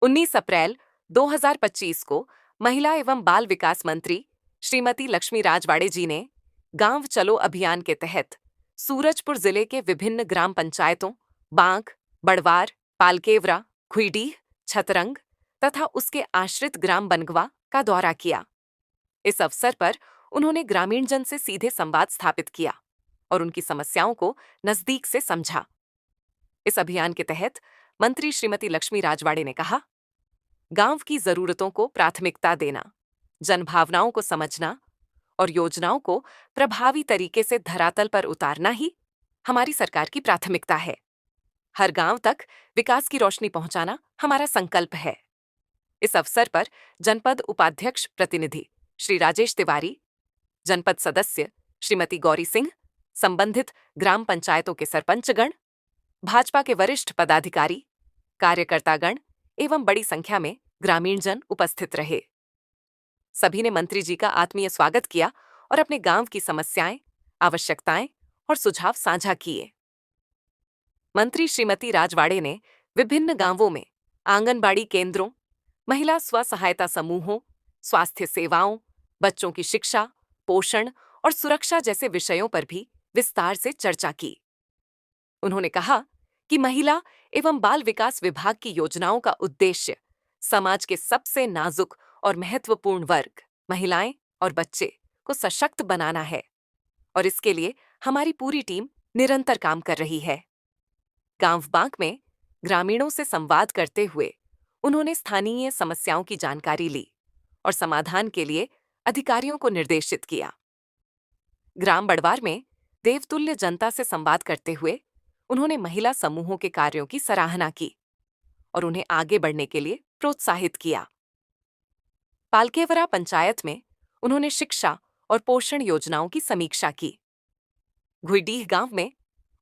19 अप्रैल 2025 को महिला एवं बाल विकास मंत्री श्रीमती लक्ष्मी राजवाड़े जी ने गांव चलो अभियान के तहत सूरजपुर जिले के विभिन्न ग्राम पंचायतों बांक, बड़वार, पालकेवरा, खुईडीह, छतरंग तथा उसके आश्रित ग्राम बनगवा का दौरा किया। इस अवसर पर उन्होंने ग्रामीण जन से सीधे संवाद स्थापित किया और उनकी समस्याओं को नजदीक से समझा। इस अभियान के तहत मंत्री श्रीमती लक्ष्मी राजवाड़े ने कहा, गांव की जरूरतों को प्राथमिकता देना, जनभावनाओं को समझना और योजनाओं को प्रभावी तरीके से धरातल पर उतारना ही हमारी सरकार की प्राथमिकता है। हर गांव तक विकास की रोशनी पहुंचाना हमारा संकल्प है। इस अवसर पर जनपद उपाध्यक्ष प्रतिनिधि श्री राजेश तिवारी, जनपद सदस्य श्रीमती गौरी सिंह, संबंधित ग्राम पंचायतों के सरपंचगण, भाजपा के वरिष्ठ पदाधिकारी, कार्यकर्तागण एवं बड़ी संख्या में ग्रामीण जन उपस्थित रहे। सभी ने मंत्री जी का आत्मीय स्वागत किया और अपने गांव की समस्याएं, आवश्यकताएं और सुझाव साझा किए। मंत्री श्रीमती राजवाड़े ने विभिन्न गांवों में आंगनबाड़ी केंद्रों, महिला स्व सहायता समूहों, स्वास्थ्य सेवाओं, बच्चों की शिक्षा, पोषण और सुरक्षा जैसे विषयों पर भी विस्तार से चर्चा की। उन्होंने कहा कि महिला एवं बाल विकास विभाग की योजनाओं का उद्देश्य समाज के सबसे नाजुक और महत्वपूर्ण वर्ग, महिलाएं और बच्चे को सशक्त बनाना है और इसके लिए हमारी पूरी टीम निरंतर काम कर रही है। गांव बांक में ग्रामीणों से संवाद करते हुए उन्होंने स्थानीय समस्याओं की जानकारी ली और समाधान के लिए अधिकारियों को निर्देशित किया। ग्राम बड़वार में देवतुल्य जनता से संवाद करते हुए उन्होंने महिला समूहों के कार्यों की सराहना की और उन्हें आगे बढ़ने के लिए प्रोत्साहित किया। पालकेवरा पंचायत में उन्होंने शिक्षा और पोषण योजनाओं की समीक्षा की। घुईडीह गांव में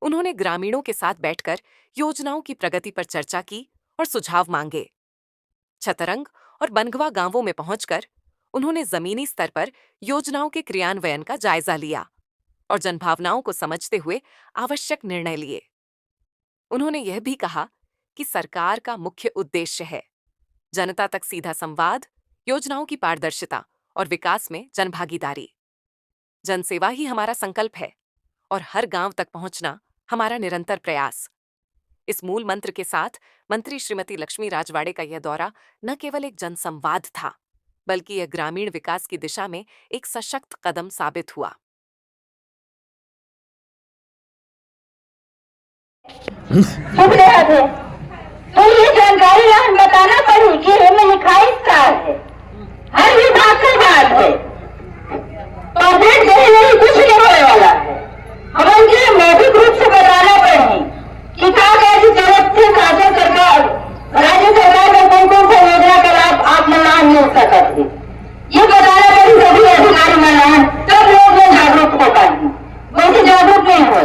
उन्होंने ग्रामीणों के साथ बैठकर योजनाओं की प्रगति पर चर्चा की और सुझाव मांगे। छतरंग और बनगवा गांवों में पहुंचकर उन्होंने जमीनी स्तर पर योजनाओं के क्रियान्वयन का जायजा लिया और जनभावनाओं को समझते हुए आवश्यक निर्णय लिए। उन्होंने यह भी कहा कि सरकार का मुख्य उद्देश्य है जनता तक सीधा संवाद, योजनाओं की पारदर्शिता और विकास में जनभागीदारी। जनसेवा ही हमारा संकल्प है और हर गांव तक पहुंचना हमारा निरंतर प्रयास। इस मूल मंत्र के साथ मंत्री श्रीमती लक्ष्मी राजवाड़े का यह दौरा न केवल एक जनसंवाद था, बल्कि यह ग्रामीण विकास की दिशा में एक सशक्त कदम साबित हुआ। तो ये जानकारी हम बताना पड़ी कि हमें लिखाई है, हर विभाग का बात है, पब्लिक नहीं कुछ नहीं होने वाला है। हम उनके मौखिक रूप से बताना पड़ी कि क्या कैसी तरफ से राज्य सरकार में कौन कौन सा योजना का लाभ आप लाभ मिल सकते थे, ये बताना पड़ी सभी अधिकारी मनान, तब लोग जागरूक हो पाएंगे। वैसे जागरूक नहीं हो,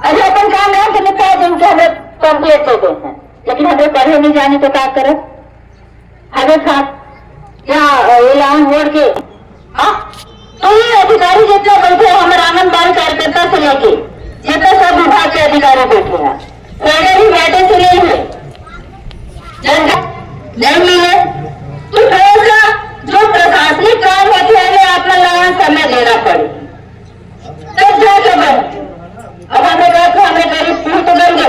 अरे अपन काम नहीं करने का जिनके हमें कंप्लीट होते हैं, लेकिन हमें पढ़े नहीं जाने तो क्या करें, हमें साथ या ऐलान बोर्ड के तो ये अधिकारी जितना बैठे हमारे आंगनबाड़ी कार्यकर्ता से लेके जितना सब विभाग के अधिकारी बैठे हैं, पहले भी बैठे से नहीं है, नहीं मिले तो थोड़ा सा जो प्रशासनिक काम होते हैं अपना लगा समय देना पड़े तब जाके बन। अब हमें कहा था हमें करीब पूर्ण तो बन गया,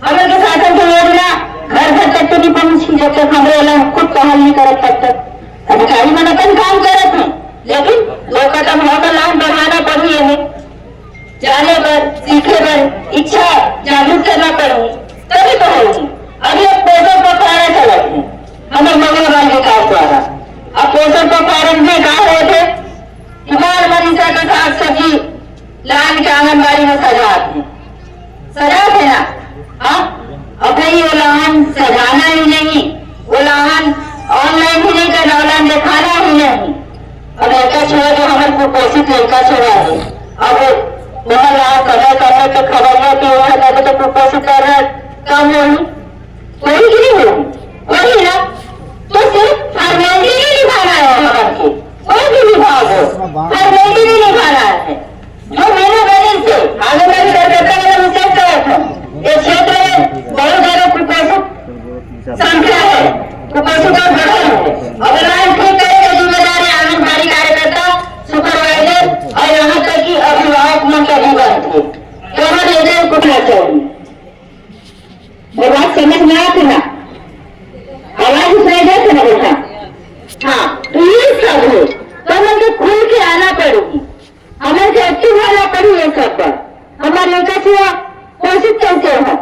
हमें के शासन की योजना घर घर तक तो नहीं पहुंची जब तक हमारे अलग खुद पहल नहीं कर तब तक। अधिकारी मन अपन काम करते हैं, लेकिन लोग का लाभ बढ़ाना पड़ी हमें, जाने पर सीखे पर इच्छा जागरूक करना पड़ी तभी तो होगी। अभी अब पोषण पर कारण चलते हैं हमें मंगलवार विकास द्वारा। अब पोषण पर कारण में कहा रहे थे बाल मरीजा का साग सब्जी लान के आंगनबाड़ी में सजाते ना। अब नहीं वो लाहन सजाना ही नहीं, वो लाहन ऑनलाइन ही नहीं करना, ऑनलाइन दिखाना ही नहीं। अब लड़का छोड़ा जो हमारे कुपोषित लड़का छोड़ा है, अब वह लाभ करने तो खबर है कि वह तो कुपोषित कर रहा कम होगी, वही की नहीं होगी, वही ना। तो सिर्फ फॉर्मेलिटी नहीं निभाना है हमारे, कोई भी विभाग हो फॉर्मेलिटी नहीं निभाना है। जो महीने महीने से आगे बढ़ी कार्यकर्ता वाला विशेष ये क्षेत्र में बहुत ज्यादा कुपोषित संख्या है, कुपोषित और बढ़ा है। अभियान ठीक करने की जिम्मेदारी आंगनबाड़ी कार्यकर्ता, सुपरवाइजर और यहाँ तक कि अभिभावक मन का भी बनती है। केवल निर्णय उठना चाहिए। मेरी बात समझ में आती ना? आवाज सुनाई देती ना बेटा? हाँ, तो ये सब है तो हमें खुल के आना पड़ेगी, हमें एक्टिव होना पड़ेगी। ये सब पर हमारे कैसे पोषित कैसे हो